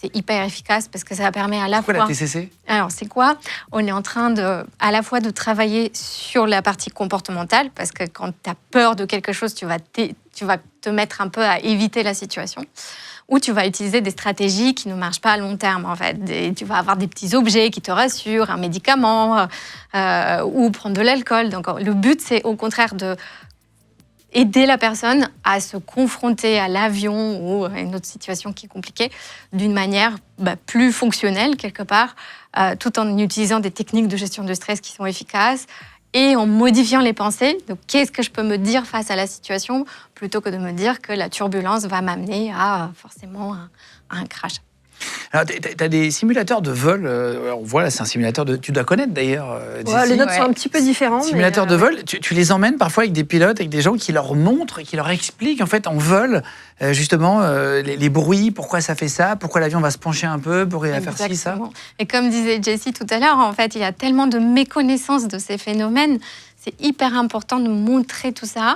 c'est hyper efficace parce que ça permet à la Pourquoi fois... la TCC? Alors, c'est quoi? On est en train à la fois de travailler sur la partie comportementale, parce que quand tu as peur de quelque chose, tu vas te mettre un peu à éviter la situation, ou tu vas utiliser des stratégies qui ne marchent pas à long terme, en fait. Tu vas avoir des petits objets qui te rassurent, un médicament, ou prendre de l'alcool. Donc, le but, c'est au contraire de aider la personne à se confronter à l'avion ou à une autre situation qui est compliquée d'une manière plus fonctionnelle, quelque part, tout en utilisant des techniques de gestion de stress qui sont efficaces et en modifiant les pensées. Donc, qu'est-ce que je peux me dire face à la situation plutôt que de me dire que la turbulence va m'amener à forcément un crash. Alors, tu as des simulateurs de vol. On voit là, c'est un simulateur de. Tu dois connaître d'ailleurs. Les notes sont un petit peu différentes. Simulateurs de vol, tu les emmènes parfois avec des pilotes, avec des gens qui leur montrent et qui leur expliquent en fait en vol justement les bruits, pourquoi ça fait ça, pourquoi l'avion va se pencher un peu pour faire ci, ça. Et comme disait Jessie tout à l'heure, en fait, il y a tellement de méconnaissance de ces phénomènes. C'est hyper important de montrer tout ça